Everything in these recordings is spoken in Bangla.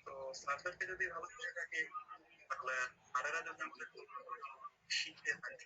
তো সার্ফারকে যদি ভালো করে থাকি তাহলে স্যারেরা যদি আমাদের শিখতে থাকে।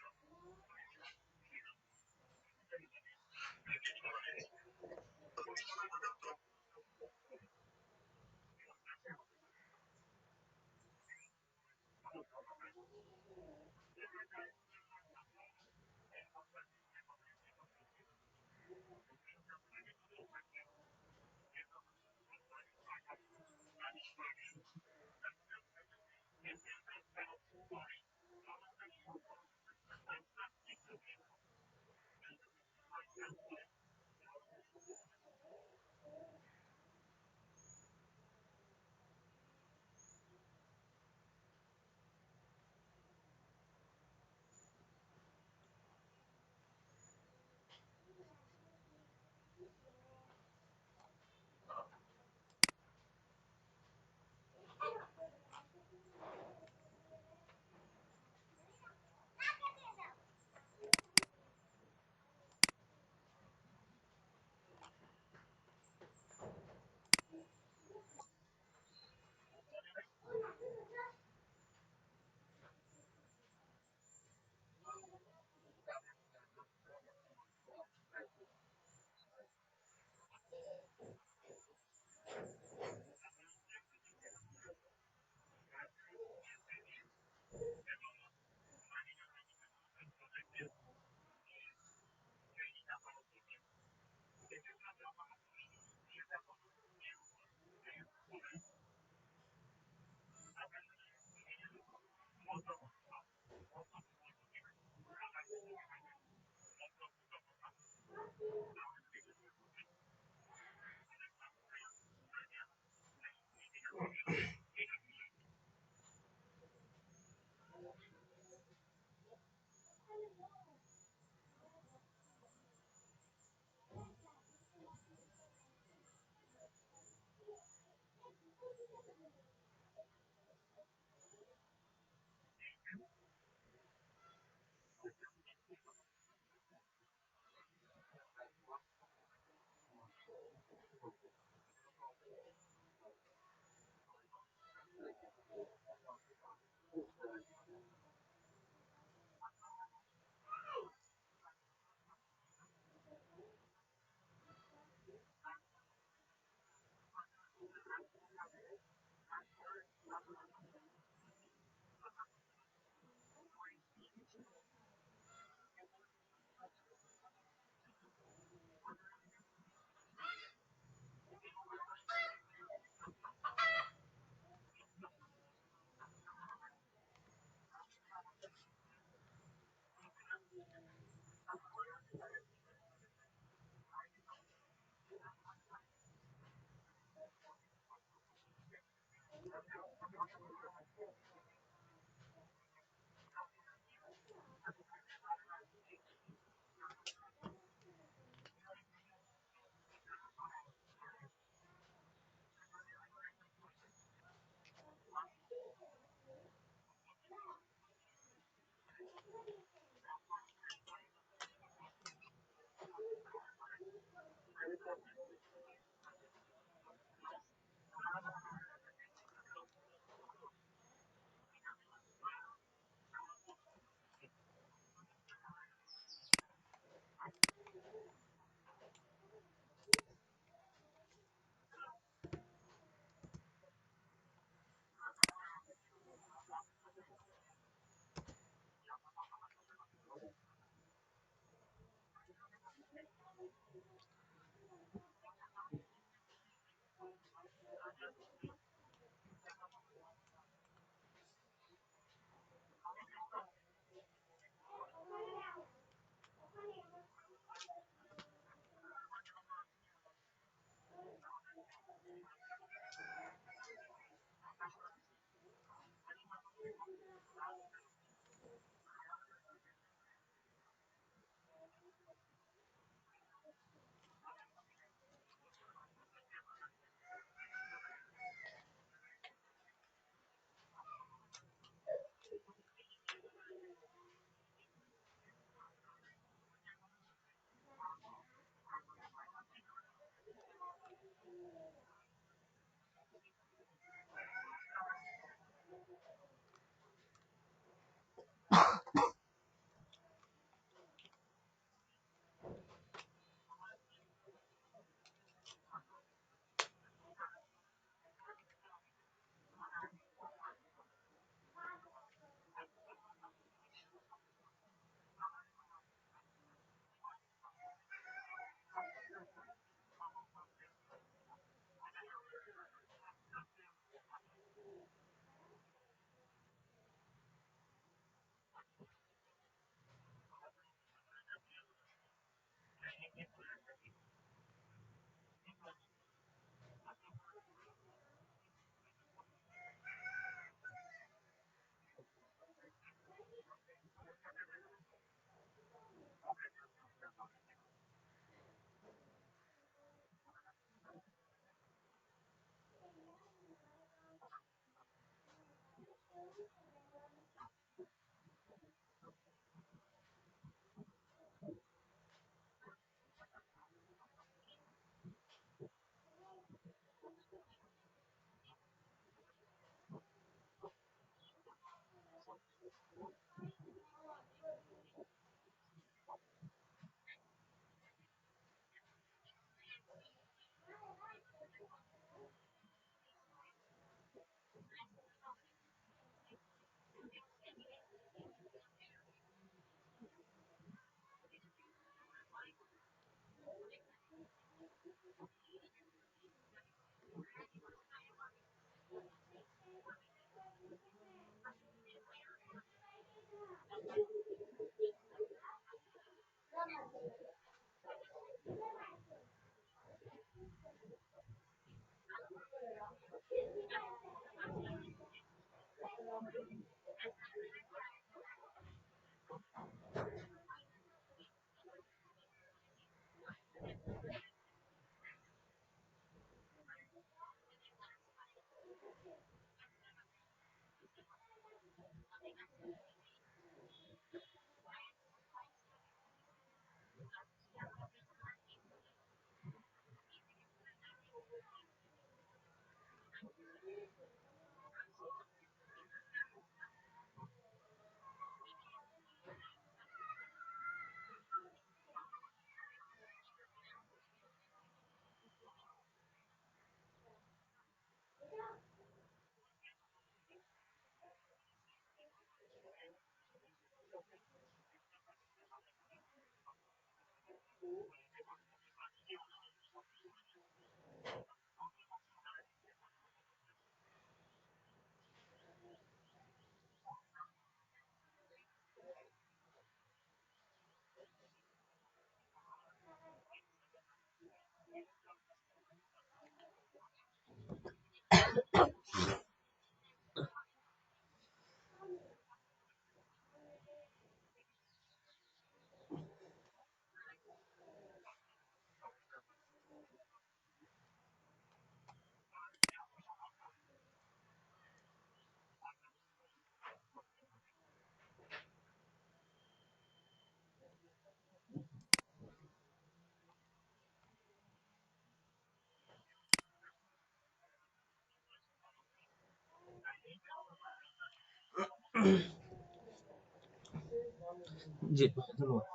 জি ভাই, ধন্যবাদ।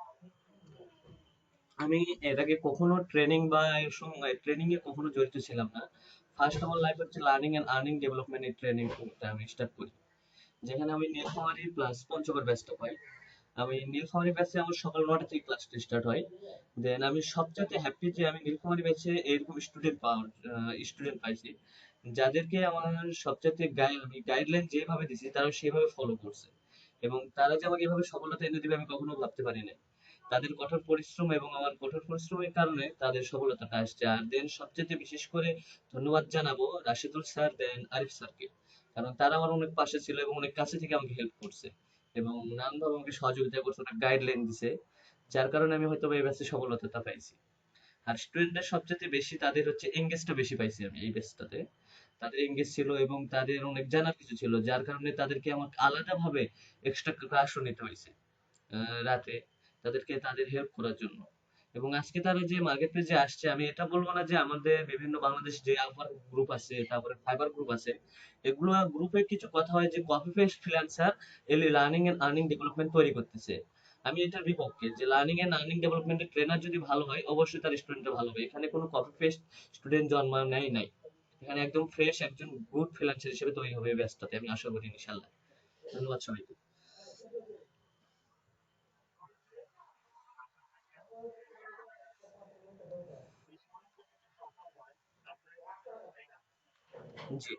আমি এর আগে কখনো ট্রেনিং বা এর সঙ্গে ট্রেনিং এ কখনো জড়িত ছিলাম না। ফার্স্ট আমার লাইফ হচ্ছে লার্নিং এন্ড আর্নিং ডেভেলপমেন্ট এর ট্রেনিং করতে আমি স্টার্ট করি, যেখানে আমি নীলফামারী প্লাস পঞ্চগড় ব্যাচটা পাই। আমি নীলফামারী ব্যাচে আমার সকাল 9টা থেকে ক্লাসটা স্টার্ট হয়। দেন আমি সবচেয়ে হ্যাপি যে আমি নীলফামারী ব্যাচে এরকম স্টুডেন্ট পাইছি, যাদেরকে আমার সবচেয়ে আমি গাইডলাইন যেভাবে দিছি তারা সেভাবে ফলো করছে, এবং তারা যে আমাকে এভাবে সফলতা এনে দিবে আমি কখনো ভাবতে পারি নাই। তাদের কঠোর পরিশ্রম এবং আমার কঠোর পরিশ্রমের কারণে তাদের সফলতাটা আসছে। আর দেন সবচেয়ে বিশেষ করে ধন্যবাদ জানাবো রাশিদুল স্যার দেন আরিফ স্যারকে, কারণ তারা আমার অনেক পাশে ছিল এবং অনেক কাছে থেকে আমাকে হেল্প করছে এবং নানানভাবে আমাকে সহযোগিতা করছে, অনেক গাইডলাইন দিছে, যার কারণে আমি হয়তো বা এই ব্যাচে সফলতাটা পাইছি। আর স্টুডেন্টদের সবচেয়ে বেশি তাদের হচ্ছে এঙ্গেজটা বেশি পাইছি আমি এই ব্যাচটাতে। তাদের এঙ্গেজ ছিল এবং তাদের অনেক জানার কিছু ছিল, যার কারণে তাদেরকে আমাকে আলাদাভাবে এক্সট্রা ক্লাসও নিতে হয়েছে রাতে, তাদেরকে তাদের হেল্প করার জন্য। এবং আজকে তারা যে মার্কেট প্লেসে আসছে, আমি এটা বলবো না যে আমাদের বিভিন্ন বাংলাদেশ যে আলফা গ্রুপ আছে, তারপরে ফাইবার গ্রুপ আছে, এগুলো গ্রুপে কিছু কথা হয় যে কপি পেস্ট ফ্রিল্যান্সার এলি লার্নিং এন্ড আর্নিং ডেভেলপমেন্ট তৈরি করতেছে। আমি এটার বিপক্ষে, যে লার্নিং এন্ড আর্নিং ডেভেলপমেন্টের ট্রেনার যদি ভালো হয় অবশ্যই তার স্টুডেন্টটা ভালো হবে। এখানে কোনো কপি পেস্ট স্টুডেন্ট জন্ম নেয় নাই, এখানে একদম ফ্রেশ একজন গুড ফ্রিল্যান্সার হিসেবে তৈরি হবে ব্যস্ততে, আমি আশা করি ইনশাল্লাহ। ধন্যবাদ সবাইকে। জি।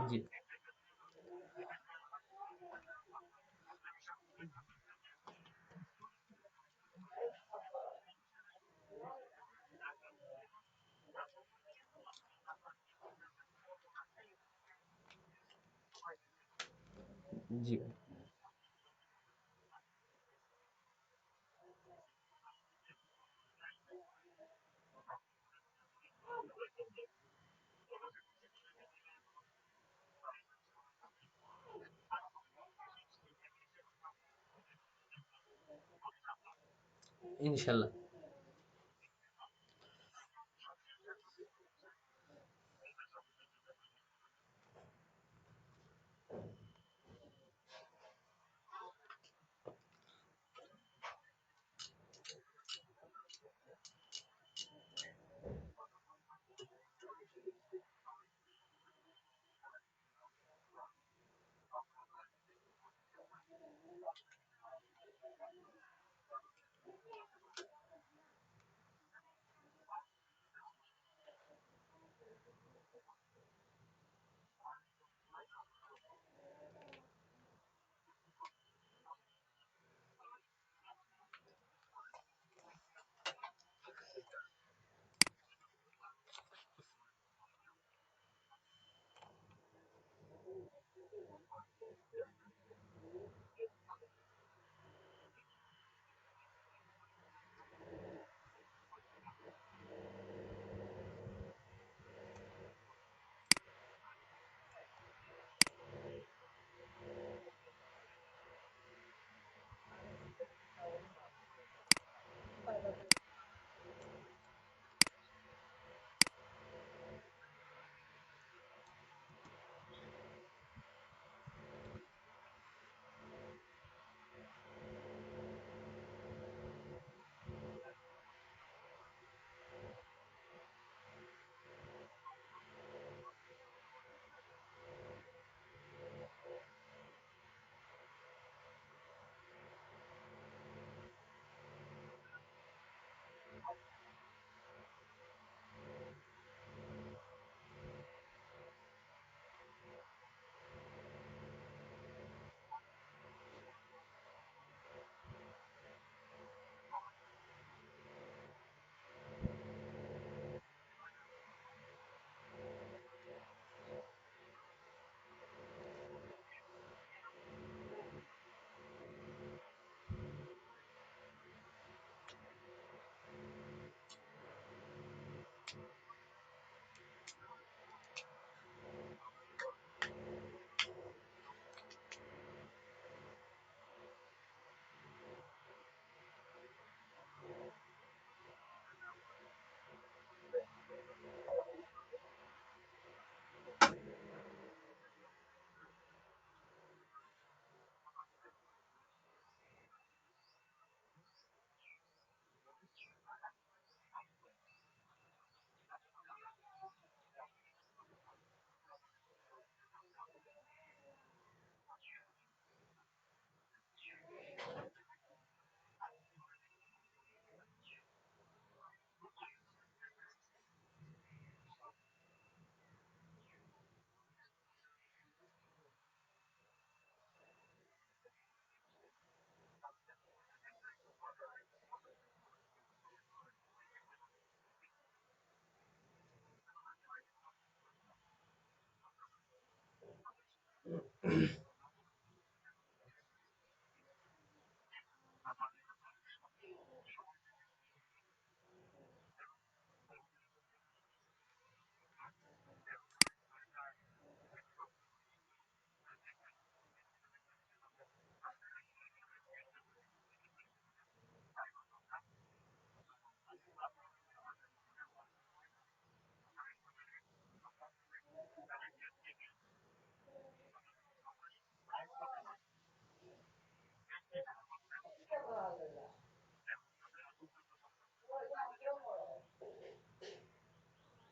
জি। জি। ইনশাল্লাহ।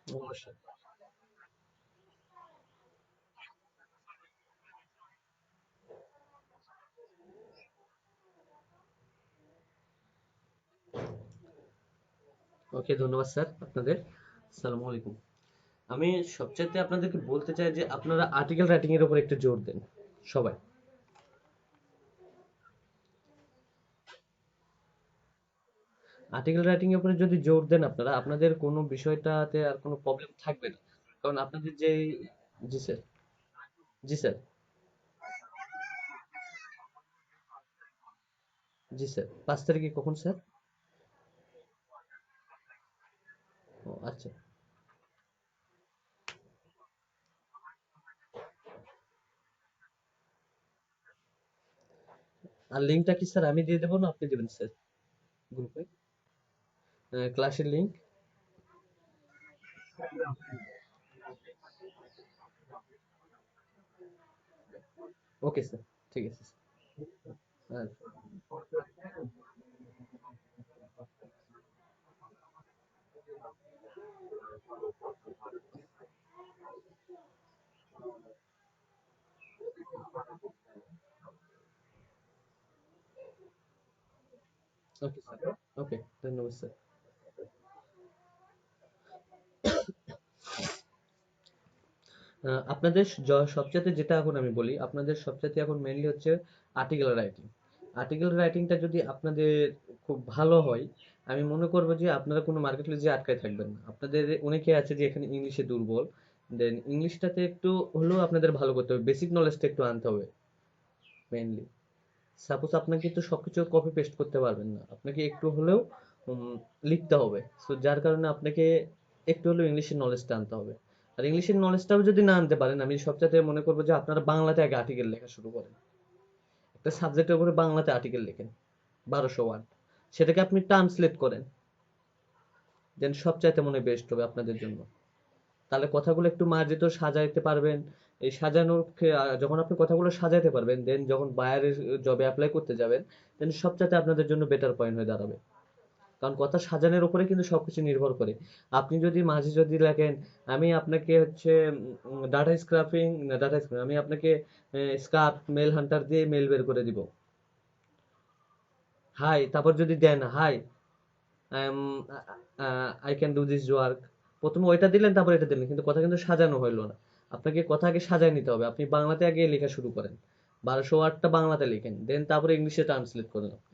অবশ্যই। ওকে, ধন্যবাদ স্যার আপনাদের। আসসালামু আলাইকুম। আমি সবচাইতে আপনাদেরকে বলতে চাই যে আপনারা আর্টিকেল রাইটিং এর উপর একটু জোর দেন সবাই। আর্টিকেল রাইটিং এর উপরে যদি জোর দেন আপনারা, আপনাদের কোনো বিষয়টাতে আর কোনো প্রবলেম থাকবে না। কারণ আপনাদের যে, জি স্যার, জি স্যার, জি স্যার, 5 তারিখে কখন স্যার? ও আচ্ছা। আর লিঙ্কটা কি স্যার আমি দিয়ে দেবো না আপনি দেবেন স্যার গ্রুপে? ক্লাসের লিঙ্ক? ওকে স্যার, ঠিক আছে স্যার। ওকে স্যার, ওকে, ধন্যবাদ স্যার। আপনাদের সবচাইতে যেটা এখন আমি বলি, আপনাদের সবচাইতে এখন মেইনলি হচ্ছে আর্টিকেল রাইটিং। আর্টিকেল রাইটিংটা যদি আপনাদের খুব ভালো হয়, আমি মনে করবো যে আপনারা কোনো মার্কেট প্লেসে আটকায় থাকবেন না। আপনাদের অনেকে আছে যে এখানে ইংলিশে দুর্বল, দেন ইংলিশটাতে একটু হলেও আপনাদের ভালো করতে হবে, বেসিক নলেজটা একটু আনতে হবে মেইনলি। সাপোজ আপনাকে তো সবকিছু কপি পেস্ট করতে পারবেন না, আপনাকে একটু হলেও লিখতে হবে। সো যার কারণে আপনাকে একটু হলেও ইংলিশের নলেজটা আনতে হবে। আর ইংলিশের নলেজটাও যদি না আনতে পারেন, আমি সবচাইতে মনে করবো যে আপনারা বাংলাতে আগে আর্টিকেল লেখা শুরু করেন। একটা সাবজেক্টের উপরে বাংলাতে আর্টিকেল লেখেন, 1200 ওয়ার্ড, সেটাকে আপনি ট্রান্সলেট করেন, দেন সবচাইতে মনে বেস্ট হবে আপনাদের জন্য। তাহলে কথাগুলো একটু মার্জিত সাজাইতে পারবেন। এই সাজানোর যখন আপনি কথাগুলো সাজাইতে পারবেন, দেন যখন বাইরের জবে অ্যাপ্লাই করতে যাবেন, দেন সবচাইতে আপনাদের জন্য বেটার পয়েন্ট হয়ে দাঁড়াবে। কারণ কথা সাজানোর উপরে কিন্তু সবকিছু নির্ভর করে। আপনি যদি মাঝে যদি লেখেন, আমি আপনাকে হচ্ছে ডাটা স্ক্রাপিং, না ডাটা আমি আপনাকে স্কার্প মেল হান্টার দিয়ে মেল বের করে দিব, হাই, তারপর যদি দেন hi, I am, I can do this work, প্রথমে ওইটা দিলেন তারপর এটা দিলেন, কিন্তু কথা কিন্তু সাজানো হইলো না। আপনাকে কথা আগে সাজায় নিতে হবে। আপনি বাংলাতে আগে লেখা শুরু করেন, 1200 ওয়ার্ডটা বাংলাতে লিখেন, দেন তারপরে ইংলিশে ট্রান্সলেট করেন আপনি,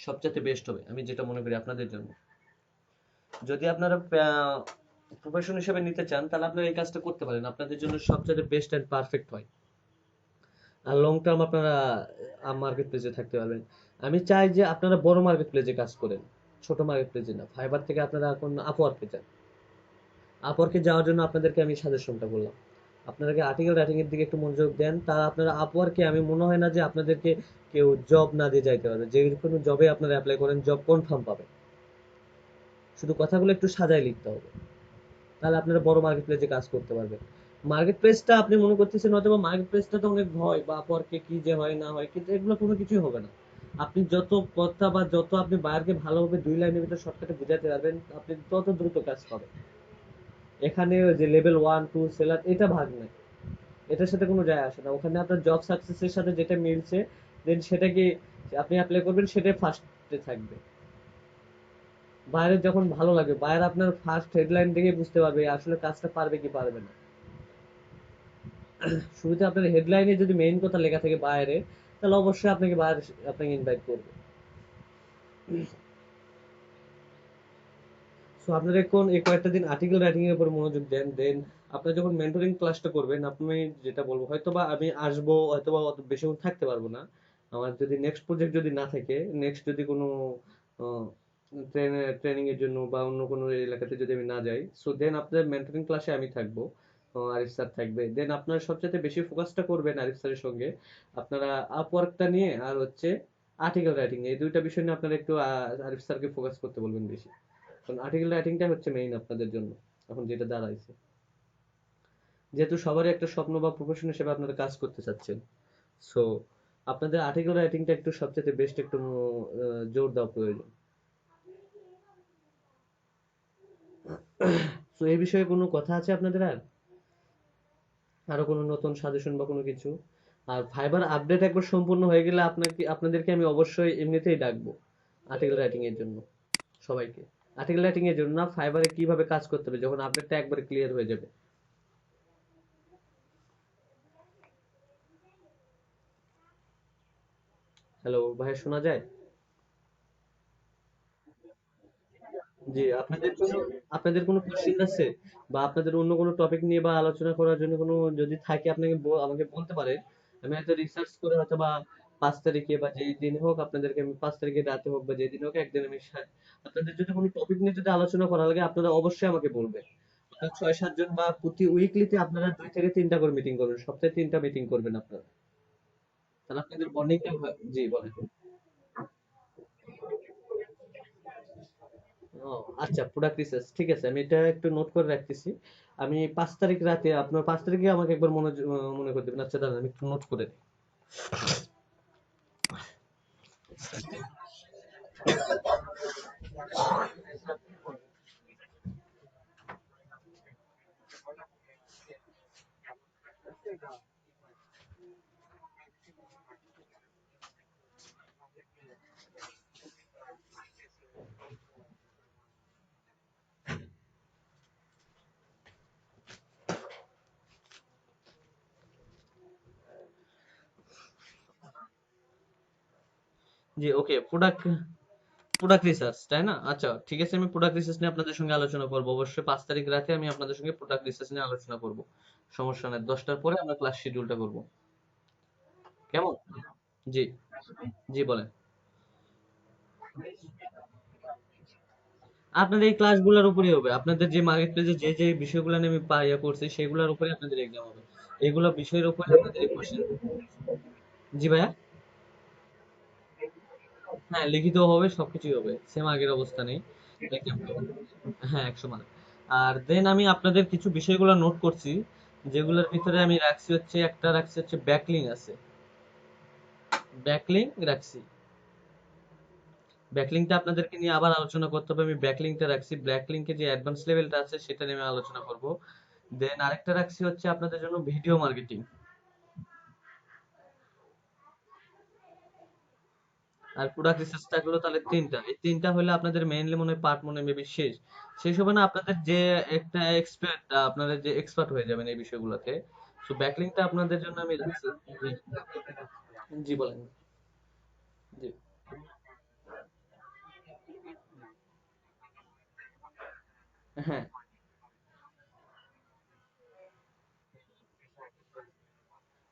সবচেয়ে বেস্ট হবে আমি যেটা মনে করি আপনাদের জন্য। যদি আপনারা প্রফেশন হিসেবে নিতে চান, তাহলে আপনারা এই কাজটা করতে পারেন, আপনাদের জন্য সবচেয়ে বেস্ট এন্ড পারফেক্ট হয়। আর লং টার্ম আপনারা মার্কেট প্লেসে থাকতে পারবেন। আমি চাই যে আপনারা বড় মার্কেট প্লেসে কাজ করেন, ছোট মার্কেট প্লেসে না। ফাইবার থেকে আপনারা এখন আপওয়ার্কে যান। আপওয়ার্কে যাওয়ার জন্য আপনাদেরকে আমি সাজেশনটা বললাম, আপনারা কি আর্টিকেল রাইটিং এর দিকে একটু মনোযোগ দেন, তারা আপনারা আপওয়ার্কে, আমি মনে হয় না যে আপনাদেরকে কেউ জব না দিয়ে যাইতে পারবে। যে কোনো জবে আপনারা অ্যাপ্লাই করেন, জব কনফার্ম পাবেন। শুধু কথাগুলো একটু সাজায় লিখতে হবে, তাহলে আপনারা বড় মার্কেট প্লেসে কাজ করতে পারবেন। মার্কেট প্লেসটা আপনি মনে করতেছেন হয়তো বা মার্কেট প্লেসটা তো অনেক ভয় বা আপওয়ার্কে কি যে হয় না হয়, কিন্তু এগুলো কোনো কিছুই হবে না। আপনি যত কথা বা যত আপনি বায়ারকে ভালোভাবে 2 লাইনের ভিতরে শর্টকাটে বুঝাতে পারবেন, আপনি তত দ্রুত কাজ পাবেন। এখানে ওই যে লেভেল 1 2 সেলার এটা ভাগ নাই, এটার সাথে কোনো যায় আসে না। ওখানে আপনার জব সাকসেসের সাথে যেটা মিলছে, দেন সেটাকে আপনি অ্যাপ্লাই করবেন, সেটাই ফার্স্টে থাকবে। বাইরের যখন ভালো লাগে, বাইরে আপনার ফার্স্ট হেডলাইন দেখে বুঝতে পারবে আসলে কাজটা পারবে কি পারবে না। শুরুতে আপনার হেডলাইনে যদি মেইন কথা লেখা থাকে বাইরে, তাহলে অবশ্যই আপনাকে বাইরে আপনাকে ইনভাইট করবে। সো তো আপনারা এখন এই কয়েকটা দিন আর্টিকেল রাইটিং এর উপর মনোযোগ দেন। দেন আপনারা যখন মেন্টরিং ক্লাসটা করবেন, আপনি যেটা বলবো, হয়তোবা আমি আসবো, হয়তোবা অত বেশিক্ষণ থাকতে পারবো না। আমার যদি নেক্সট প্রজেক্ট যদি না থাকে, নেক্সট যদি কোনো ট্রেনিং এর জন্য বা অন্য কোনো এলাকাতে যদি আমি না যাই, সো দেন আপনার মেন্টরিং ক্লাসে আমি থাকবো, আরিফ স্যার থাকবে। দেন আপনারা সবচেয়ে বেশি ফোকাসটা করবেন আরিফ স্যারের সঙ্গে, আপনারা আপওয়ার্কটা নিয়ে আর হচ্ছে আর্টিকেল রাইটিং, এই দুইটা বিষয় নিয়ে আপনারা একটু আরিফ স্যারকে ফোকাস করতে বলবেন বেশি। কারণ আর্টিকেল রাইটিংটা হচ্ছে মেইন আপনাদের জন্য এখন যেটা দাঁড়াইছে, যেহেতু সবারই একটা স্বপ্ন বা প্রফেশন হিসেবে আপনারা কাজ করতে চাচ্ছেন। সো আপনাদের আর্টিকেল রাইটিংটা একটু সবচেয়ে বেস্ট একটু জোর দেওয়া প্রয়োজন। তো এই বিষয়ে কোনো কথা আছে আপনাদের আর? আরো কোনো নতুন সাজেশন বা কোনো কিছু? আর ফাইবার আপডেট একবার সম্পূর্ণ হয়ে গেলে আপনাদেরকে আমি অবশ্যই এমনিতেই ডাকবো আর্টিকেল রাইটিং এর জন্য, সবাইকে। আর্টিকেল রাইটিং এর জন্য না, ফাইবারে কিভাবে কাজ করতে হবে যখন আপডেটটা একবার ক্লিয়ার হয়ে যাবে। হ্যালো ভাই, শোনা যায়? জি, আপনাদের কোনো কোশ্চেন আছে বা আপনাদের অন্য কোনো টপিক নিয়ে বা আলোচনা করার জন্য কোনো যদি থাকে, আপনাকে আমাকে বলতে পারেন। আমি হয়তো রিসার্চ করে হয়তো বা 5 তারিখে বা যেই দিন হোক আপনাদেরকে, আমি 5 তারিখে রাতে হোক বা যেই দিন হোক একদিন আমি আপনাদের যদি কোনো টপিক নিয়ে যদি আলোচনা করা লাগে, আপনারা অবশ্যই আমাকে বলবেন। আপনারা 6-7 জন বা প্রতি উইকলিতে আপনারা 2 থেকে 3টা করে মিটিং করবেন, সপ্তাহে 3টা মিটিং করবেন আপনারা। তাহলে আপনাদের বন্ডিংটা, জি বলেন। ও আচ্ছা, প্রোডাক্ট রিসার্চ, ঠিক আছে, আমি এটা একটু নোট করে রাখতেছি। আমি 5 তারিখ রাতে, আপনার 5 তারিখে আমাকে একবার মনে করে দেবেন। আচ্ছা দাঁড়ান, আমি একটু নোট করে নিই। জি ওকে, প্রোডাক্ট প্রোডাক্ট রিসার্চ, তাই না? আচ্ছা ঠিক আছে, আমি প্রোডাক্ট রিসার্চ নিয়ে আপনাদের সঙ্গে আলোচনা করবো অবশ্যই। 5 তারিখ রাতে আমি আপনাদের সঙ্গে প্রোডাক্ট রিসার্চ নিয়ে আলোচনা করব। সমস্যা নাই, 10টার পরে আমরা ক্লাস শিডিউলটা করব। কেমন? জি, জি বলেন। আপনাদের এই ক্লাসগুলোর উপরেই হবে, আপনাদের যে মার্কেট প্লেসে যে যে বিষয়গুলো নিয়ে আমি ইয়ে করছি সেগুলোর উপরে আপনাদের এক্সাম হবে। এগুলো বিষয়ের উপরে আপনাদের এই কোশ্চেন। জি ভাইয়া। হ্যাঁ, লিখিত হবে, সবকিছুই হবে, সেম আগের অবস্থা নেই। Exam টা হবে। হ্যাঁ, 100 মার্ক। আর দেন আমি আপনাদের কিছু বিষয়গুলো নোট করছি, যেগুলোর ভিতরে আমি রাখছি হচ্ছে, একটা রাখছি হচ্ছে ব্যাকলিং আছে, ব্যাকলিং রাখছি। ব্যাকলিংটা আপনাদেরকে নিয়ে আবার আলোচনা করতে হবে, আমি ব্যাকলিংটা রাখছি। ব্যাকলিংকে যে অ্যাডভান্স লেভেলটা আছে সেটা নিয়ে আমি আলোচনা করব। দেন আরেকটা রাখছি হচ্ছে আপনাদের জন্য ভিডিও মার্কেটিং। আর প্রোডাক্ট রিসার্চ থাকলো, তাহলে তিনটা, এই তিনটা হলে আপনাদের মেইনলি মনে হয় পার্ট মনে মেবি শেষ। শেষ হবে না, আপনাদের যে একটা এক্সপার্ট, আপনারা যে এক্সপার্ট হয়ে যাবেন এই বিষয়গুলোতে। সো ব্যাকলিংটা আপনাদের জন্য আমি রাখছি। জি, জি বলেন। জি, হ্যাঁ,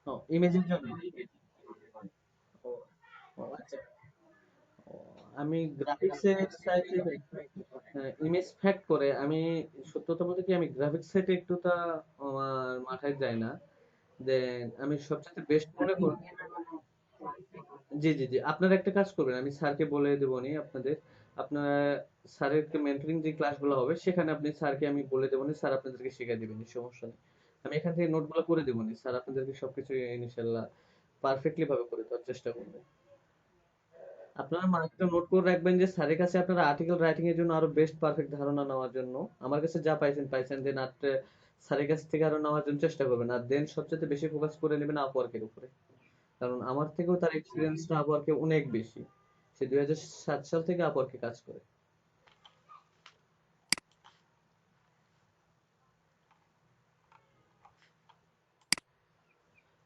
ও ইমেজের জন্য। ও, ও আচ্ছা। ও, আমি গ্রাফিক্সের সাইটে, ইমেজ ফ্যাক্ট করে আমি, সত্যতা বলতে কি, আমি গ্রাফিক্স সাইটে একটু তা আমার মাথায় যায় না। দেন আমি সবচেয়ে বেস্ট মনে করি। জি জি জি, আপনারা একটা কাজ করবেন, আমি স্যারকে বলে দেবো নি আপনাদের। আপনারা স্যারের মেন্টরিং যে ক্লাসগুলো হবে সেখানে আপনি স্যারকে আমি বলে দেবো নি, স্যার আপনাদেরকে শিখিয়ে দিবেন, সমস্যা নেই। আমি এখান থেকে নোটগুলো করে দেবো নি, স্যার আপনাদেরকে সবকিছু ইনশাল্লাহ পারফেক্টলি ভাবে করে দেওয়ার চেষ্টা করবেন। আপনারা মার্কটা নোট করে রাখবেন যে স্যারের কাছে আপনারা আর্টিকেল রাইটিং এর জন্য আরো বেস্ট পারফেক্ট ধারণা নেওয়ার জন্য, আমার কাছে যা পাইছেন পাইছেন, দেন আর স্যারের কাছ থেকে আরো নেওয়ার জন্য চেষ্টা করবেন। আর দেন সবচেয়ে বেশি ফোকাস করে নেবেন আপওয়ার্কের উপরে, কারণ আমার থেকেও তার এক্সপিরিয়েন্সটা আপওয়ার্কে অনেক বেশি। সে 2007 সাল থেকে আপওয়ার্কে কাজ করে।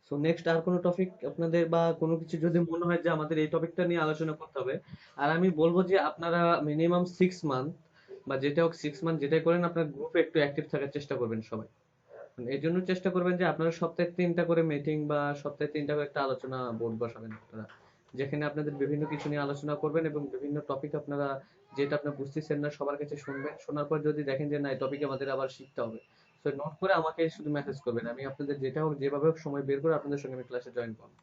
সো নেক্সট আর কোনো টপিক আপনাদের বা কোনো কিছু যদি মনে হয় যে আমাদের এই টপিকটা নিয়ে আলোচনা করতে হবে, আর আমি বলবো যে আপনারা মিনিমাম 6 মান্থ বা যেটা হোক 6 মান্থ যেটাই করেন আপনার গ্রুপে একটু অ্যাক্টিভ থাকার চেষ্টা করবেন সবাই। এই জন্য চেষ্টা করবেন যে আপনারা সপ্তাহে 3টা করে মিটিং বা সপ্তাহে 3টা করে একটা আলোচনা বোর্ড বসাবেন আপনারা, যেখানে আপনাদের বিভিন্ন কিছু নিয়ে আলোচনা করবেন এবং বিভিন্ন টপিক আপনারা যেটা আপনার বুঝতেছেন না সবার কাছে শুনবেন, শোনার পর যদি দেখেন যে না এই টপিকে আমাদের আবার শিখতে হবে, তো নোট করে আমাকে শুধু মেসেজ করবেন, আমি আপনাদের যেটা হোক যেভাবে হোক সময় বের করে আপনাদের সঙ্গে আমি ক্লাসে জয়েন করব।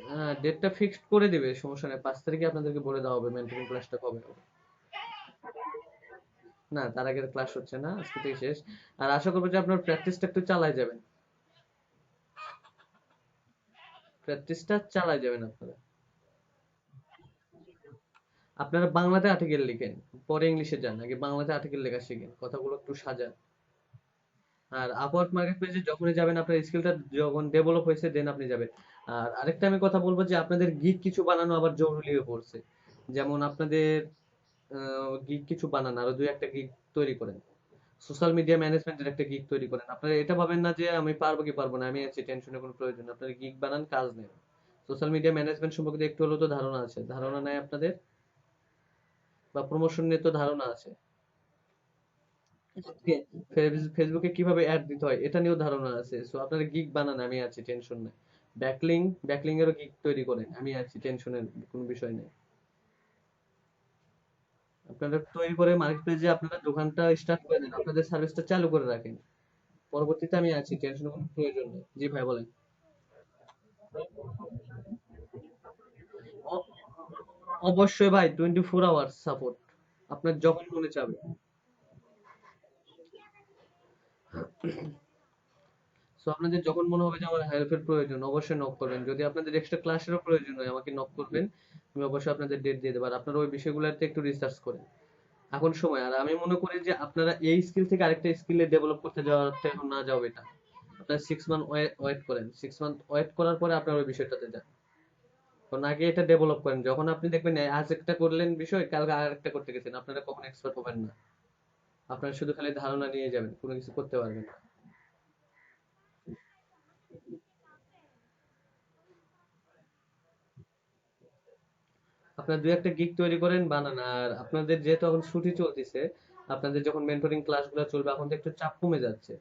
হ্যাঁ, ডেটটা ফিক্সড করে দিবে, সমস্যা নেই, 5 তারিখে আপনাদেরকে বলে দেওয়া হবে মেন্টরিং ক্লাসটা কবে হবে। না, তার আগের ক্লাস হচ্ছে না, আজকে থেকে শেষ। আর আশা করবো যে আপনার প্র্যাকটিসটা একটু চালায় যাবেন, প্র্যাকটিসটা চালায় যাবেন আপনারা। আপনারা বাংলাতে আর্টিকেল লিখেন, পরে ইংলিশে যান, আগে বাংলাতে আর্টিকেল লেখা শিখেন, কথাগুলো একটু সাজান। আর আপওয়ার্ক মার্কেট প্লেসে যখনই যাবেন আপনার স্কিলটা যখন ডেভেলপ হয়েছে দেন আপনি যাবেন। আর আরেকটা আমি কথা বলবো যে আপনাদের গিগ কিছু বানানো আবার জরুরি হয়ে পড়ছে। যেমন আপনাদের গিগ কিছু বানান, আরো দুই একটা গিগ তৈরি করেন, সোশ্যাল মিডিয়া ম্যানেজমেন্টের একটা গিগ তৈরি করেন। আপনারা এটা ভাবেন না যে আমি পারবো কি পারবো না, আমি আছি, টেনশনের কোনো প্রয়োজন নেই। আপনারা গিগ বানান, কাজ নেন। সোশ্যাল মিডিয়া ম্যানেজমেন্ট সম্পর্কে একটু হলেও তো ধারণা আছে, ধারণা নাই আপনাদের? বা প্রমোশন নিয়ে তো ধারণা আছে। ফেসবুকে কিভাবে অ্যাড দিতে হয় এটা নিয়েও ধারণা আছে, সো আপনারা গিগ বানান, আমি আছি, টেনশন নাই। ব্যাকলিং, ব্যাকলিং এরও গিগ তৈরি করেন, আমি আছি, টেনশনের কোনো বিষয় নেই। আপনারা তৈরি করে মার্কেট প্লেসে আপনারা দোকানটা স্টার্ট করে দেন, আপনাদের সার্ভিসটা চালু করে রাখেন, পরবর্তীতে আমি আছি, টেনশনের কোনো প্রয়োজন নেই। জি ভাই বলেন। অ- অবশ্যই ভাই, 24 আওয়ার্স সাপোর্ট, আপনার যখন মনে চাবে। সো আপনাদের যখন মনে হবে যে আমার হেল্পের প্রয়োজন অবশ্যই নক করবেন, যদি আপনাদের এক্সট্রা ক্লাসেরও প্রয়োজন হয় আমাকে নক করবেন, আমি অবশ্যই আপনাদের ডেট দিয়ে দেবো। আর আপনারা ওই বিষয়গুলোতে একটু রিসার্চ করেন, এখন সময়। আর আমি মনে করি যে আপনারা এই স্কিল থেকে আরেকটা স্কিলে ডেভেলপ করতে যাওয়াতে এখন না যাও এটা, আপনারা 6 মান্থ ওয়েট করেন, 6 মান্থ ওয়েট করার পরে আপনার ওই বিষয়টাতে যান। কারণ আগে এটা ডেভেলপ করেন, যখন আপনি দেখবেন আজ একটা করলেন বিষয়, কালকে আর একটা করতে গেছেন, আপনারা কখনো এক্সপার্ট হবেন না, আপনারা শুধু খালি ধারণা নিয়ে যাবেন, কোনো কিছু করতে পারবেন না। আপনার দুই একটা গিগ তৈরি করেন, বানান। আর আপনাদের যেহেতু এখন ছুটি চলতেছে, আপনাদের যখন মেন্টরিং ক্লাসগুলো চলবে এখন তো একটু চাপ কমে যাচ্ছে,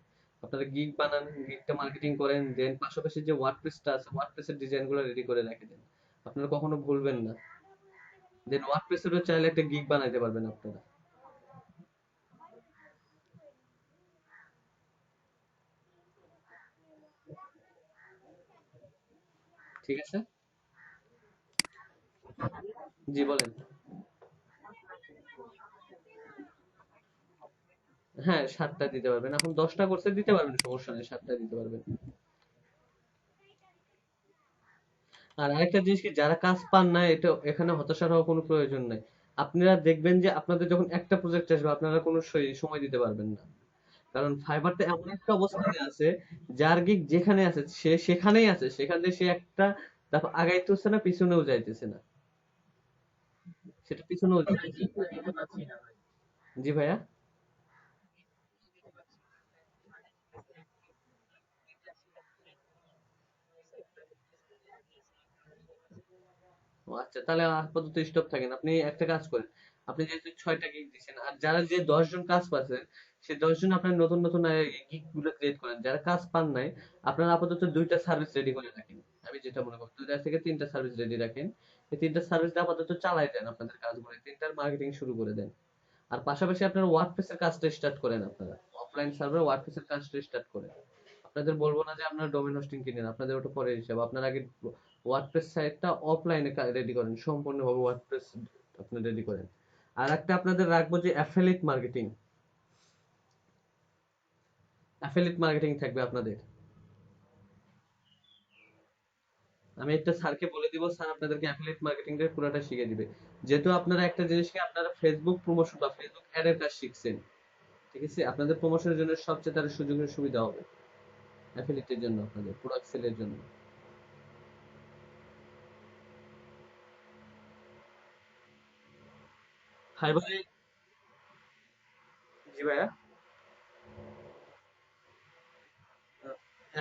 আপনারা গিগ বানান, গিগটা মার্কেটিং করেন, দেন পাশাপাশি যে ওয়ার্ডপ্রেসটা আছে ওয়ার্ডপ্রেসের ডিজাইনগুলো রেডি করে রেখে দেন, আপনারা কখনো ভুলবেন না। দেন ওয়ার্ডপ্রেসেরও চাইলে একটা গিগ বানাইতে পারবেন আপনারা। ঠিক আছে। জি বলেন। হ্যাঁ, 7টা দিতে পারবেন, এখন 10টা করছে দিতে পারবেন, সমস্যা নেই, 7টা দিতে পারবেন। আর আরেকটা জিনিস কি, যারা কাজ পান না এটা এখানে হতাশার হওয়ার কোনো প্রয়োজন নাই। আপনারা দেখবেন যে আপনাদের যখন একটা প্রজেক্ট আসবে আপনারা কোনো সময় দিতে পারবেন না, কারণ ফাইবারটা এমন একটা অবস্থানে আছে, যার গিগ যেখানে আছে সে সেখানেই আছে, সেখান থেকে সে একটা ধাপ আগাইতেছে না, পিছনেও যাইতেছে না, সেটা পিছনেও যাইতেছে না। জি ভাইয়া। ও আচ্ছা, তাহলে আপাতত স্টপ থাকেন, আপনি একটা কাজ করেন, আপনি যেহেতু 6টা গিগ দিচ্ছেন আর যারা যে 10 জন কাজ পাচ্ছে, সে 10 জন আপনার নতুন নতুন গিগ গুলো ক্রিয়েট করেন, যারা কাজ পান নাই আপনারা আপাতত দুইটা সার্ভিস রেডি করে রাখেন। আমি যেটা মনে করি 2 থেকে 3টা সার্ভিস রেডি রাখেন, এই 3টা সার্ভিস আপাতত চালাই দেন, আপনাদের কাজগুলো 3টার মার্কেটিং শুরু করে দেন। আর পাশাপাশি আপনারা ওয়ার্ডপ্রেসের কাজটা স্টার্ট করেন, আপনারা অফলাইন সার্ভার ওয়ার্ডপ্রেসের কাজটা স্টার্ট করেন। আপনাদের বলবো না যে আপনারা ডোমেন হোস্টিং কিনেন, আপনাদের ওটা পরে হিসাব, আপনার আগে ওয়ার্ডপ্রেস সাইটটা অফলাইনে রেডি করেন, সম্পূর্ণভাবে ওয়ার্ডপ্রেস আপনি রেডি করেন। আর একটা আপনাদের রাখবো যে অ্যাফিলিয়েট মার্কেটিং, অ্যাফিলিয়েট মার্কেটিং থাকবে আপনাদের। আমি একটা স্যারকে বলে দিব, স্যার আপনাদেরকে অ্যাফিলিয়েট মার্কেটিং এর পুরোটা শিখিয়ে দিবে, যেহেতু আপনারা একটা জিনিসকে আপনারা ফেসবুক প্রমোশন বা ফেসবুক অ্যাডের কাজ শিখছেন, ঠিক আছে, আপনাদের প্রমোশনের জন্য সবচেয়ে তার সুযোগের সুবিধা হবে অ্যাফিলিয়েটের জন্য, আপনাদের প্রোডাক্ট সেলের জন্য। ফাইবারে, জি ভাইয়া।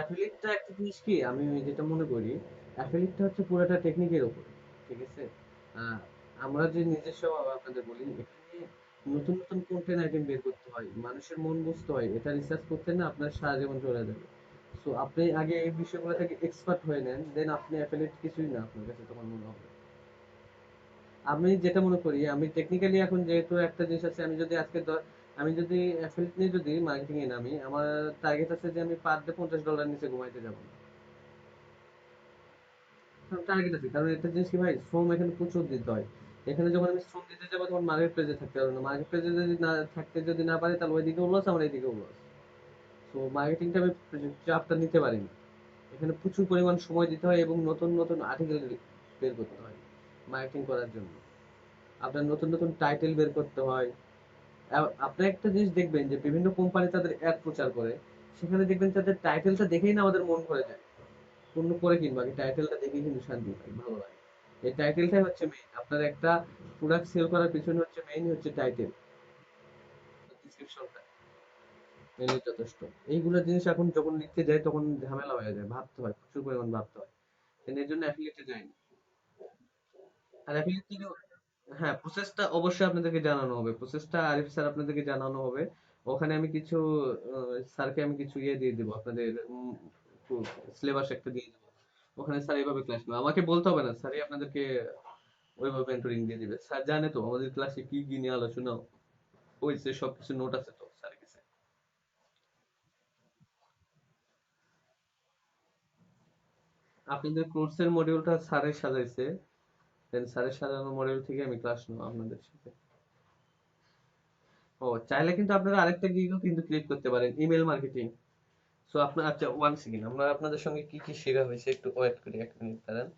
অ্যাফিলিয়েটটা একটা জিনিস কি, আমি যেটা মনে করি অ্যাফিলিয়েটটা হচ্ছে পুরোটা টেকনিকের উপর, ঠিক আছে? আহ, আমরা যে নিজস্ব আপনাদের বলি, এখানে নতুন নতুন কন্টেন্ট আইটেম বের করতে হয়, মানুষের মন বুঝতে হয়, এটা রিসার্চ করতে না আপনার সারা জীবন চলে যাবে। সো আপনি আগে এই বিষয়গুলো থেকে এক্সপার্ট হয়ে নেন, দেন আপনি অ্যাফিলিয়েট কিছুই না আপনার কাছে তখন মনে হবে। আমি যেটা মনে করি, আমি টেকনিক্যালি এখন যেহেতু একটা জিনিস আছে, আমি যদি আজকে আমি যদি অ্যাফিলিয়েট নিয়ে যদি মার্কেটিং এ নামি, আমার টার্গেট আছে যে আমি পার ডে $50 নিচে ঘুমাইতে যাবো না। টার্গেট আছে, কারণ একটা জিনিস কি ভাই, শ্রম এখানে প্রচুর দিতে হয়। এখানে যখন আমি শ্রম দিতে যাবো তখন মার্কেট প্লেসে থাকতে পারবো না, মার্কেট প্লেসে যদি না থাকতে যদি না পারি, তাহলে ওইদিকেও লস, আমার এইদিকেও লস। তো মার্কেটিংটা আমি চাপটা নিতে পারি না। এখানে প্রচুর পরিমাণ সময় দিতে হয় এবং নতুন নতুন আর্টিকেল বের করতে হয় মার্কেটিং করার জন্য। আপনার নতুন নতুন টাইটেল বের করতে হয়। আপনি একটা জিনিস দেখবেন যে বিভিন্ন কোম্পানি তাদের অ্যাড প্রচার করে, সেখানে দেখবেন তাদের টাইটেলটা দেখেই না আমাদের মন ভরে যায়। পণ্য পরে কিনবো, আগে টাইটেলটা দেখেই কিন্তু শান্তি পাই, ভালো লাগে। এই টাইটেলটাই হচ্ছে মেইন, আপনার একটা প্রোডাক্ট সেল করার পিছনে হচ্ছে মেইন হচ্ছে টাইটেল, ডিসক্রিপশনটা মেনলি যথেষ্ট। এইগুলো জিনিস এখন যখন লিখতে যাই তখন ঝামেলা হয়ে যায়, ভাবতে হয়, প্রচুর পরিমাণ ভাবতে হয়। এর জন্য অ্যাফিলিয়েটে যাই না। আর অ্যাফিলিয়েট থেকে, হ্যাঁ, প্রসেসটা অবশ্যই আপনাদেরকে জানানো হবে, প্রসেসটা আরিফ স্যার আপনাদেরকে জানানো হবে। ওখানে আমি কিছু স্যারকে আমি কিছু ইয়ে দিয়ে দেবো, আপনাদের সিলেবাস একটা দিয়ে দেবো। ওখানে স্যার এইভাবে ক্লাস নেবে, আমাকে বলতে হবে না, স্যারই আপনাদেরকে ওইভাবে মেন্টরিং দিয়ে দিবে। স্যার জানে তো আমাদের ক্লাসে কি কি নিয়ে আলোচনা হয়েছে, সবকিছু নোট আছে তো স্যারের কাছে। আপনাদের কোর্সের মডিউলটা স্যারের সাজাইছে, দেন স্যারের সাজানো মডিউল থেকে আমি ক্লাস নেবো আপনাদের সাথে। ও, চাইলে কিন্তু আপনারা আরেকটা গিগও কিন্তু ক্রিয়েট করতে পারেন, ইমেল মার্কেটিং। সো আপনার, আচ্ছা, 1 সেকেন্ড, আমরা আপনাদের সঙ্গে কি কি শেখা হয়েছে একটু ওয়েট করি, 1 মিনিট দাঁড়ান।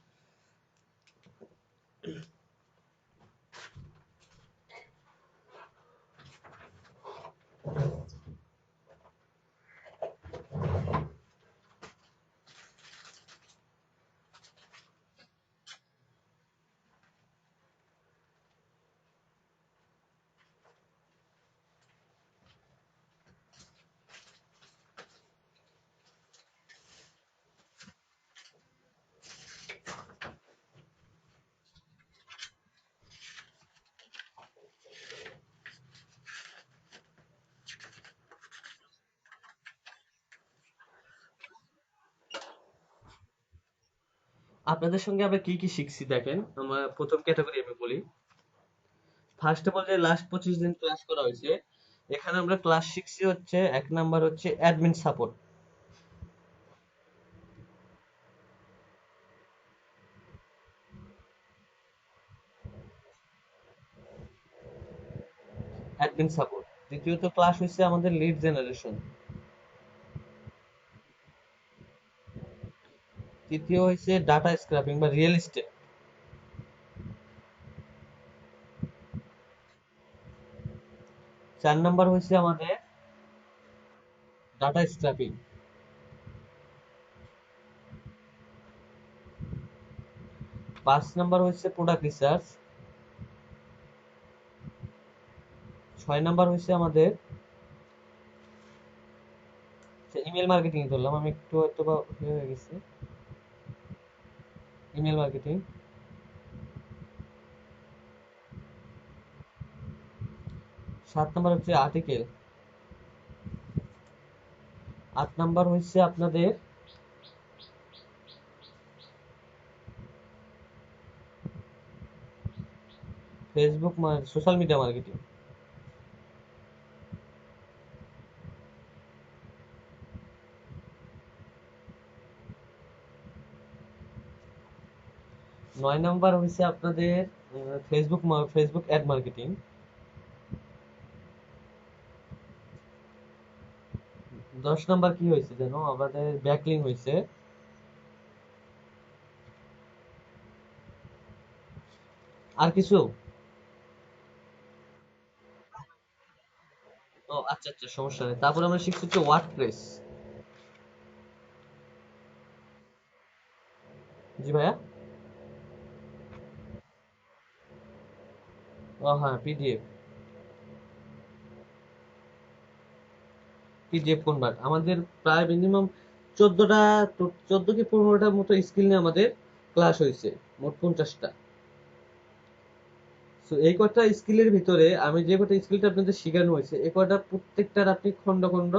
আপনাদের সঙ্গে আমরা কি কি শিখছি দেখেন, আমরা প্রথম ক্যাটাগরি আমি বলি। ফার্স্ট অফ অল, যে লাস্ট 25 দিন ক্লাস করা হয়েছে, এখানে আমরা ক্লাস শিখছি হচ্ছে, 1 নাম্বার হচ্ছে অ্যাডমিন সাপোর্ট। Admin support. দ্বিতীয়ত ক্লাস হয়েছে আমাদের লিড জেনারেশন। তৃতীয় হয়েছে ডাটা স্ক্র্যাপিং বা রিয়েল এস্টেট। 4 নাম্বার হয়েছে আমাদের ডাটা স্ক্র্যাপিং। 5 নাম্বার হয়েছে প্রোডাক্ট রিসার্চ। 6 নাম্বার হয়েছে আমাদের ইমেল মার্কেটিং, ধরলাম আমি একটু হয়তো বা হয়ে গেছে, ইমেল মার্কেটিং। 7 নাম্বার হচ্ছে আর্টিকেল। 8 নাম্বার হচ্ছে আপনাদের Facebook social media marketing. 9 number হচ্ছে আপনাদের ফেসবুক অ্যাড মার্কেটিং। 10 নাম্বার কি হয়েছে যেন, আমাদের ব্যাকলিং হয়েছে। আর কিছু? ও আচ্ছা আচ্ছা, সমস্যা নেই, তারপর আমরা শিখছি হচ্ছে ওয়ার্ডপ্রেস। জি ভাইয়া। ও হ্যাঁ, পিডিএফ। পিডিএফ কনভার্ট আমাদের প্রায় মিনিমাম 14টা, 14 কি 15টার মতো স্কিল নিয়ে আমাদের ক্লাস হয়েছে, মোট 50টা। তো এই কটা স্কিলের ভিতরে আমি যে কটা স্কিলটা আপনাদের শেখানো হয়েছে, এই কটা প্রত্যেকটার আপনি খন্ড খন্ড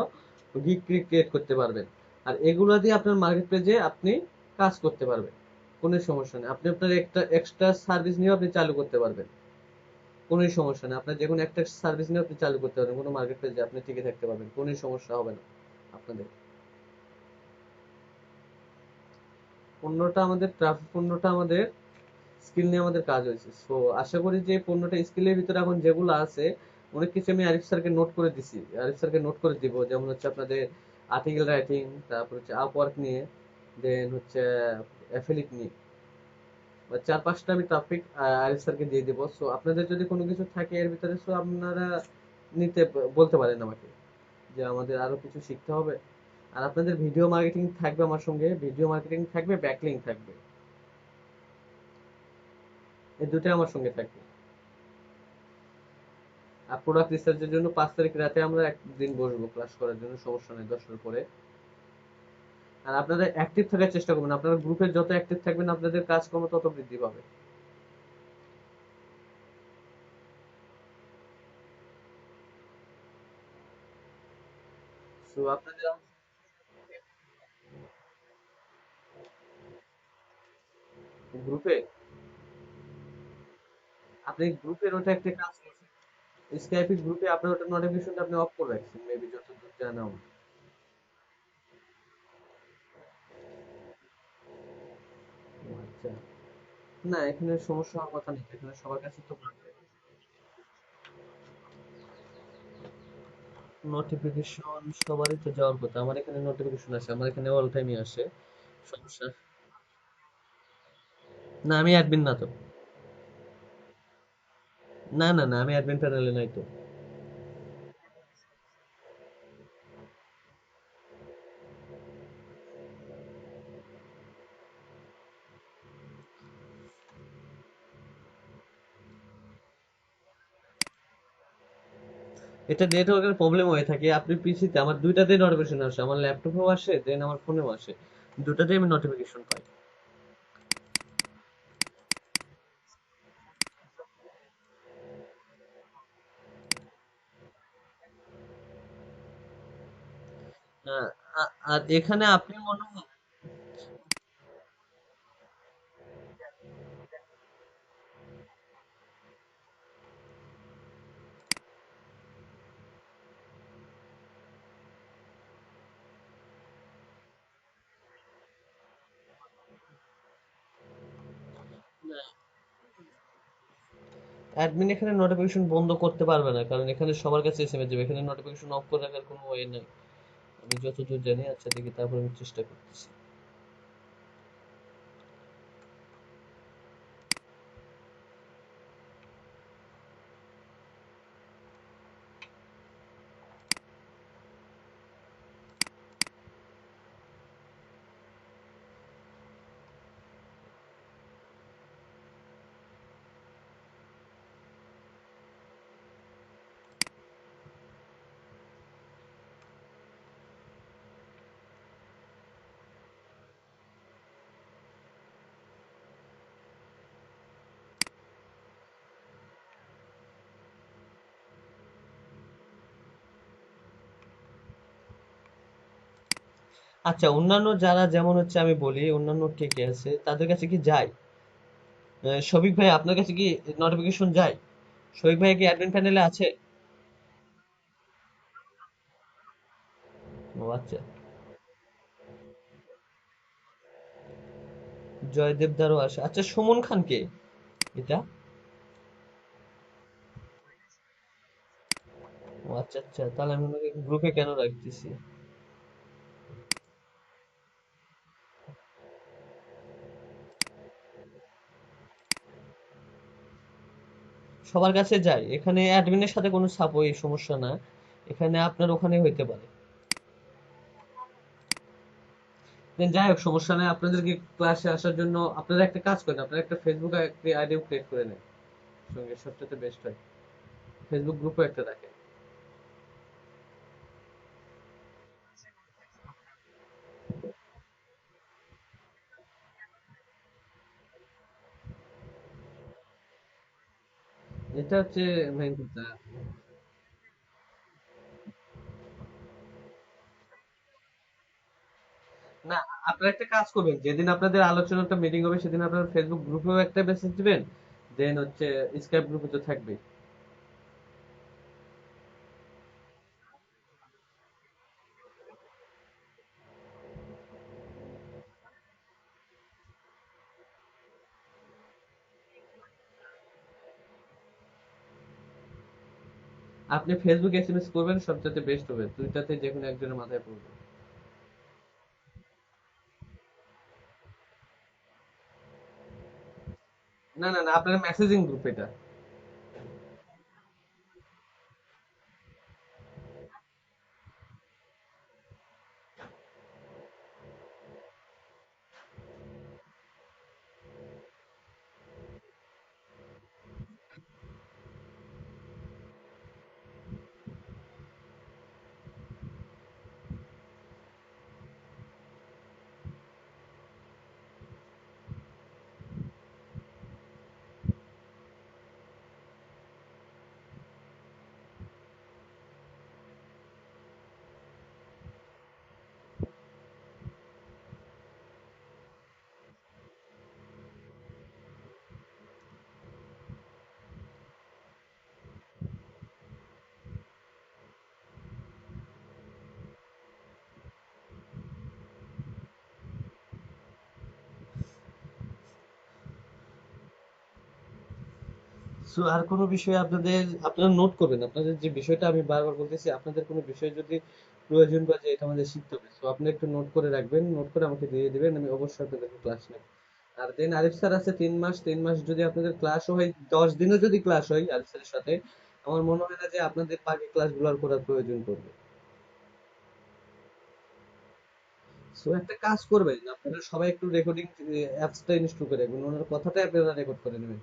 গিগ ক্রিয়েট করতে পারবেন। আর এগুলা দিয়ে আপনার মার্কেট পেজে আপনি কাজ করতে পারবেন, কোনো সমস্যা নেই। আপনি আপনার একটা এক্সট্রা সার্ভিস নিয়ে আপনি চালু করতে পারবেন, কোনো সমস্যা নেই। আপনার যে কোনো একটা সার্ভিস নিয়ে আপনি চালু করতে পারবেন, কোনো মার্কেট পেজে আপনি টিকে থাকতে পারবেন, কোনো সমস্যা হবে না আপনাদের। 15টা আমাদের ট্রাফিক, 15টা আমাদের স্কিল নিয়ে আমাদের কাজ হয়েছে। সো আশা করি যে 15টা স্কিলের ভিতরে এখন যেগুলো আছে, অনেক কিছু আমি আরিফ স্যারকে নোট করে দিছি, আরিফ স্যারকে নোট করে দিব। যেমন হচ্ছে আপনাদের আর্টিকেল রাইটিং, তারপর হচ্ছে আপওয়ার্ক নিয়ে, দেন হচ্ছে অ্যাফিলিয়েট নিয়ে, বা 4-5টা আমি টপিক আরিফ স্যারকে দিয়ে দিব। সো আপনাদের যদি কোনো কিছু থাকে এর ভিতরে, সো আপনারা বলতে পারেন আমাকে যে আমাদের আরো কিছু শিখতে হবে। আর আপনাদের ভিডিও মার্কেটিং থাকবে আমার সঙ্গে, ভিডিও মার্কেটিং থাকবে, ব্যাকলিং থাকবে, এই দুটোই আমার সঙ্গে থাকবে। আর প্রোডাক্ট রিসার্চের জন্য 5 তারিখ রাতে আমরা একদিন বসবো ক্লাস করার জন্য, সমস্যা নেই 10টার পরে। আর আপনারা অ্যাক্টিভ থাকার চেষ্টা করবেন, আপনারা গ্রুপে যত অ্যাক্টিভ থাকবেন আপনাদের কাজকর্ম তত বৃদ্ধি পাবে। তো আপনাদের গ্রুপে, আপনি গ্রুপের ওটা একটা কাজ করছেন, স্কাইপে গ্রুপে আপনার ওটা নোটিফিকেশনটা আপনি অফ করে রাখছেন মেবি, যতদূর জানা আমার। ও আচ্ছা, না এখানে সমস্যা হওয়ার কথা নেই, এখানে সবার কাছে তো নোটিফিকেশন সবারই তো যাওয়ার কথা। আমার এখানে নোটিফিকেশন আসে, আমার এখানে অল টাইমই আসে। সমস্যা, না আমি অ্যাডমিন না তো। না না না, আমি অ্যাডমিন প্যানেলে নাই তো। এটা নেটওয়ার্কের প্রবলেম হয়ে থাকে। আপনি পিসিতে, আমার দুইটাতেই নোটিফিকেশন আসে, আমার ল্যাপটপেও আসে, দেন আমার ফোনেও আসে, দুটাতেই আমি নোটিফিকেশন পাই। আহ, আর এখানে আপনি মনে হয়, অ্যাডমিন এখানে নোটিফিকেশন বন্ধ করতে পারবে না, কারণ এখানে সবার কাছে এসএমএস যাবে, এখানে নোটিফিকেশন অফ করে রাখার কোনো ওয়ে নাই আমি যতদূর জানি। আচ্ছা দেখি, তারপর আমি চেষ্টা করতেছি। আচ্ছা, অন্যান্য যারা, যেমন হচ্ছে আমি বলি অন্যান্য কে কে আছে তাদের কাছে কি যায়? শফিক ভাই আপনার কাছে কি নোটিফিকেশন যায়? শফিক ভাই কি অ্যাডমিন প্যানেলে আছে? ও আচ্ছা, জয়দেব দারও আসে। আচ্ছা, সুমন খান কে এটা? ও আচ্ছা আচ্ছা, তাহলে আমি ওনাকে গ্রুপে কেন রাখতেছি? সবার কাছে যায়, এখানে অ্যাডমিনের সাথে কোনো সাপ ওই সমস্যা না, এখানে আপনার ওখানে হইতে পারে। দেন যাই হোক, সমস্যা নাই। আপনাদেরকে ক্লাসে আসার জন্য আপনারা একটা কাজ করেন, আপনারা একটা ফেসবুক আইডিও ক্রিয়েট করে নেন সঙ্গে, সবচেয়ে বেস্ট হয়। ফেসবুক গ্রুপও একটা রাখেন। এটা হচ্ছে মেইন কথা। না, আপনারা একটা কাজ করবেন, যেদিন আপনাদের আলোচনাটা মিটিং হবে সেদিন আপনারা ফেসবুক গ্রুপেও একটা মেসেজ দিবেন, দেন হচ্ছে স্কাইপ গ্রুপে তো থাকবেই। আপনি ফেসবুক এসএমএস করবেন, সবচেয়ে বেস্ট হবে, দুইটাতে যে কোনো একজনের মাথায় পড়বে। না না না, আপনার মেসেজিং গ্রুপ এটা। সো আর কোনো বিষয়ে আপনাদের, আপনারা নোট করবেন, আপনাদের যে বিষয়টা আমি বারবার বলতেছি, আপনাদের কোনো বিষয় যদি প্রয়োজন বা যে এটা আমাদের শিখতে হবে, সো আপনি একটু নোট করে রাখবেন, নোট করে আমাকে দিয়ে দিবেন, আমি অবশ্যই আপনাদের ক্লাস নেব। আর দেন আরিফ স্যার আছে 3 মাস, 3 মাস যদি আপনাদের ক্লাসও হয়, 10 দিনও যদি ক্লাস হয় আরিফ স্যারের সাথে, আমার মনে হয় না যে আপনাদের বাকি ক্লাসগুলো আর করার প্রয়োজন পড়বে। সো একটা কাজ করবেন, আপনারা সবাই একটু রেকর্ডিং অ্যাপসটা ইনস্টল করে রাখবেন, ওনার কথাটাই আপনারা রেকর্ড করে নেবেন,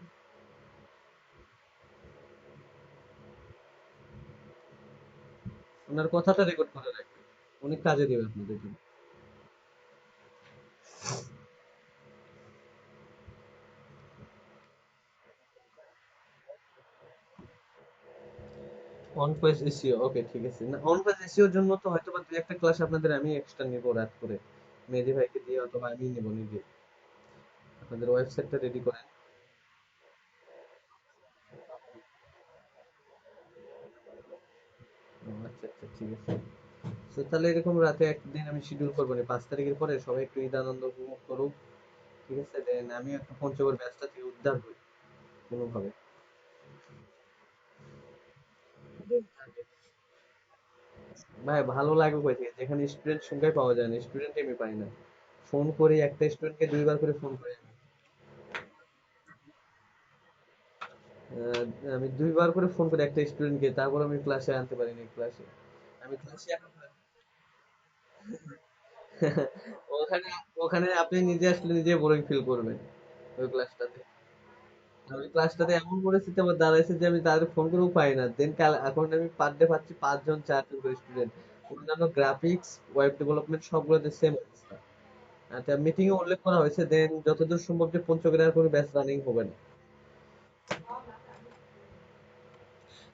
ওনার কথাটা রেকর্ড করে রাখবেন, অনেক কাজে দেবে আপনাদের জন্য। অন পেজ এসইও, ওকে ঠিক আছে। না, অন পেজ এসইওর জন্য তো হয়তো বা দুই একটা ক্লাস আপনাদের আমি এক্সট্রা নিবো রাত করে, মেহেদি ভাইকে দিয়ে অথবা আমি নেবো নিজে। আপনাদের ওয়েবসাইটটা রেডি করেন। আচ্ছা আচ্ছা, ঠিক আছে। তো তাহলে এরকম রাতে একদিন আমি শিডিউল করবো না, 5 তারিখের পরে সবাই একটু ঈদ আনন্দ উপভোগ করুক, ঠিক আছে, দেন আমি একটু পঞ্চগড় ব্যবসা থেকে উদ্ধার হই কোনোভাবে। ভাই ভালো লাগবে কই থেকে, যেখানে স্টুডেন্ট সংখ্যায় পাওয়া যায় না, স্টুডেন্ট আমি পাই না, ফোন করি একটা স্টুডেন্টকে 2বার করে ফোন করি। আহ, আমি 2বার করে ফোন করি একটা স্টুডেন্টকে, তারপর আমি ক্লাসে আনতে পারিনি ক্লাসে। আমি ক্লাসে ওখানে, ওখানে আপনি নিজে আসলে নিজে বোরিং ফিল করবেন ওই ক্লাসটাতে। আমি ক্লাসটাতে এমন পরিস্থিতি আমার দাঁড়াইছে যে আমি তাদের ফোন করেও পাই না, দেন কাল এখন আমি পার ডে পাচ্ছি 5 জন 4 জন করে স্টুডেন্ট, অন্যান্য গ্রাফিক্স, ওয়েব ডেভেলপমেন্ট সবগুলোতে সেম অবস্থা। আচ্ছা, মিটিং এ উল্লেখ করা হয়েছে, দেন যতদূর সম্ভব যে পঞ্চগড়ে আর কোনো ব্যাচ রানিং হবে না।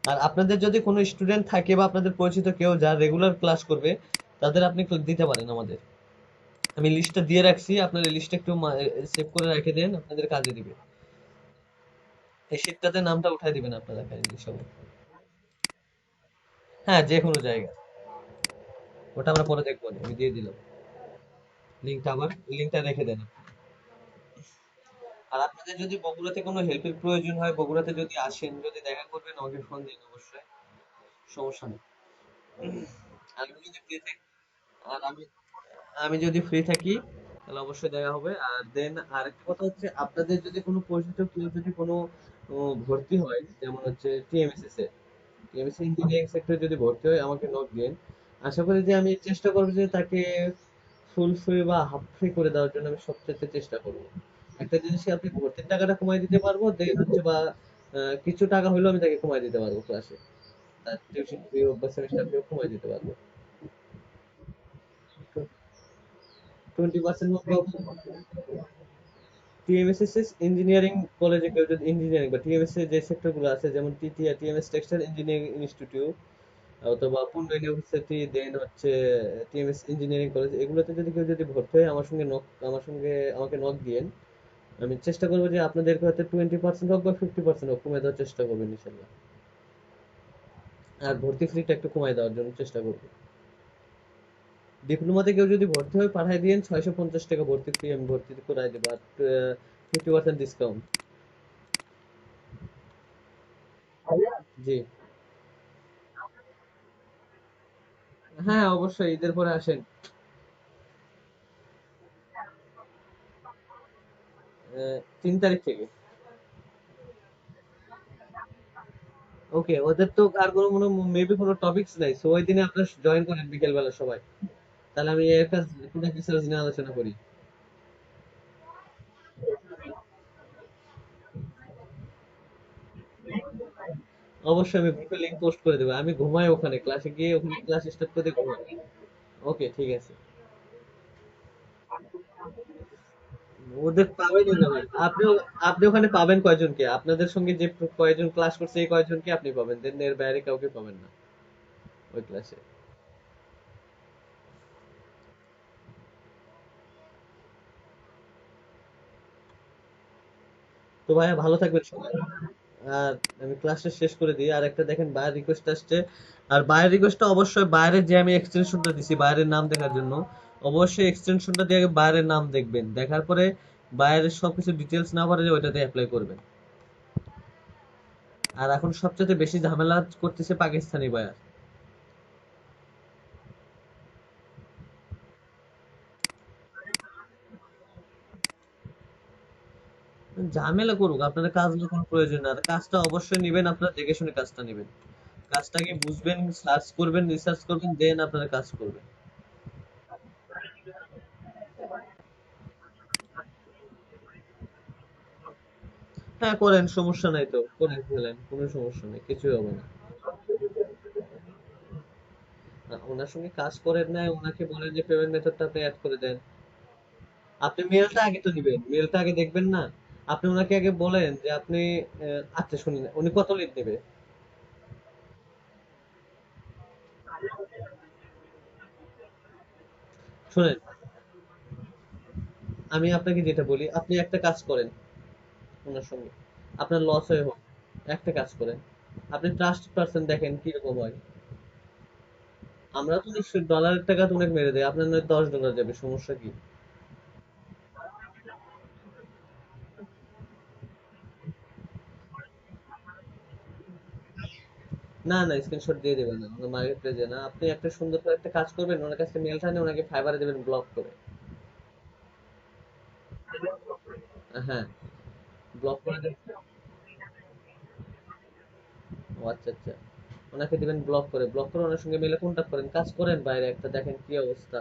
আর আপনাদের যদি কোনো স্টুডেন্ট থাকে বা আপনাদের পরিচিত কেউ যা রেগুলার ক্লাস করবে, তাদের আপনি দিতে পারেন আমাদের, আমি লিস্টটা দিয়ে রাখছি, আপনার এই লিস্টটা একটু সেভ করে রেখে দেন, আপনাদের কাজে দিবে। এই শীটটাতে নামটা উঠাই দিবেন আপনারা কাইন্ডলি সবাই। হ্যাঁ, যে কোনো জায়গা, ওটা আমরা পরে দেখবো, আমি দিয়ে দিলাম লিঙ্কটা, আবার লিঙ্কটা রেখে দেন। আর আপনাদের যদি বগুড়াতে কোনো হেল্পের প্রয়োজন হয়, বগুড়াতে যদি আসেন, যদি দেখা করবেন, আমাকে ফোন দিন অবশ্যই, সমস্যা নেই। আর আমি যদি ফ্রি থাকি, আর আমি আমি যদি ফ্রি থাকি তাহলে অবশ্যই দেখা হবে। আর দেন আরেকটা কথা হচ্ছে, আপনাদের যদি কোনো পরিচিত কেউ যদি কোনো ভর্তি হয়, যেমন হচ্ছে টিএমএসএস এ, টিএমএসসি ইঞ্জিনিয়ারিং সেক্টরে যদি ভর্তি হয়, আমাকে নক দিন। আশা করি যে আমি চেষ্টা করবো যে তাকে ফুল ফ্রি বা হাফ ফ্রি করে দেওয়ার জন্য আমি সবচেয়ে চেষ্টা করবো। একটা জিনিসে আপনি ভর্তির টাকাটা কমাই দিতে পারবো, দেন হচ্ছে বা কিছু টাকা হলেও আমি তাকে কমাই দিতে পারবো ক্লাসে, তার টিউশন ফি হোক বা সেমিস্টার ফি হোক কমাই দিতে পারবো। 20% টিএমএসএস ইঞ্জিনিয়ারিং কলেজে কেউ যদি ইঞ্জিনিয়ারিং বা টিএমএস এর যে সেক্টর গুলো আছে, যেমন টিএমএস টেক্সটাইল ইঞ্জিনিয়ারিং ইনস্টিটিউট অথবা পুন্ড ইউনিভার্সিটি, দেন হচ্ছে টিএমএস ইঞ্জিনিয়ারিং কলেজ, এগুলোতে যদি কেউ যদি ভর্তি হয় আমাকে নক দিয়েন। আমি চেষ্টা করবো যে আপনাদেরকে হয়তো 20% হোক বা 50% হোক কমে দেওয়ার চেষ্টা করবেন ইনশাল্লাহ। আর ভর্তি ফিটা একটু কমায় দেওয়ার জন্য চেষ্টা করবো। ডিপ্লোমাতে কেউ যদি ভর্তি হয় পাঠায় দিয়েন, 650 টাকা ভর্তি ফি আমি ভর্তি করাই দেবো, আর 50% ডিসকাউন্ট। জি। হ্যাঁ অবশ্যই, ঈদের পরে আসেন। 3 তারিখ থেকে। ওকে, ওদের তো আর কোনো মেবি কোনো টপিকস নাই, সো ওই দিনে আপনারা জয়েন করেন বিকেল বেলা সবাই। তাহলে আমি এর কাছে কোনো কিছু নিয়ে আলোচনা করি। অবশ্যই আমি গ্রুপে লিংক পোস্ট করে দেবো। আমি ঘুমাই ওখানে, ক্লাসে গিয়ে ওখানে ক্লাস স্টার্ট করে ঘুমাই। ওকে ঠিক আছে। ওদের পাবেনই না ভাই। আপনি ওখানে পাবেন কয়জনকে? আপনাদের সঙ্গে যে কয়জন ক্লাস করছে এই কয়জনকে আপনি পাবেন, দেন এর বাইরে কাউকে পাবেন না ওই ক্লাসে। তো ভাইয়া ভালো থাকবেন সবাই। আর আমি ক্লাসটা শেষ করে দিই, আর একটা দেখেন বাইরের রিকোয়েস্ট আসছে। আর বাইরের রিকোয়েস্টটা অবশ্যই বাইরের যে আমি এক্সটেনশনটা দিছি বাইরের নাম দেখার জন্য, অবশ্যই এক্সটেনশনটা দিয়ে আগে বাইরের নাম দেখবেন, দেখার পরে বাইরের সবকিছু ডিটেলস না পারে যে ওইটাতে অ্যাপ্লাই করবেন। আর এখন সবচেয়ে বেশি ঝামেলা করতেছে পাকিস্তানি বায়ার। ঝামেলা করুক, আপনাদের কাজ নিয়ে কোনো প্রয়োজন না। আর কাজটা অবশ্যই নিবেন, আপনারা দেখে শুনে কাজটা নিবেন। কাজটাকে বুঝবেন, সার্চ করবেন, রিসার্চ করবেন, দেন আপনারা কাজ করবেন। হ্যাঁ করেন, সমস্যা নাই, তো করে ফেলেন, কোনো সমস্যা নেই, কিছুই হবে না। ওনার সঙ্গে কাজ করেন নাই, ওনাকে বলেন যে পেমেন্ট মেথডটা আপনি অ্যাড করে দেন। আপনি মেলটা আগে তো নিবেন, মেলটা আগে দেখবেন না। আপনি ওনাকে আগে বলেন যে আপনি আচ্ছা শুনুন, উনি কত লিড নেবে শুনেন। আমি আপনাকে যেটা বলি, আপনি একটা কাজ করেন ওনার সঙ্গে, আপনার লস হয়ে হোক, একটা কাজ করেন, আপনি ট্রাস্ট পারসন দেখেন কিরকম হয়। আমরা তো নিশ্চয়ই ডলারের টাকা তো অনেক মেরে দেয়, আপনার নয় $10 যাবে, সমস্যা কি? না না, স্ক্রিনশট দিয়ে দেবেন না, ওনার মার্কেট প্লেসে না। আপনি একটা সুন্দর করে একটা কাজ করবেন, ওনার কাছে মেলটা নিয়ে ওনাকে ফাইবারে দেবেন ব্লক করে। হ্যাঁ, ব্লক করে দেবেন। ও আচ্ছা ওনাকে দিবেন ব্লক করে, ওনার সঙ্গে মেলে কন্ট্যাক্ট করেন, কাজ করেন বাইরে একটা, দেখেন কি অবস্থা।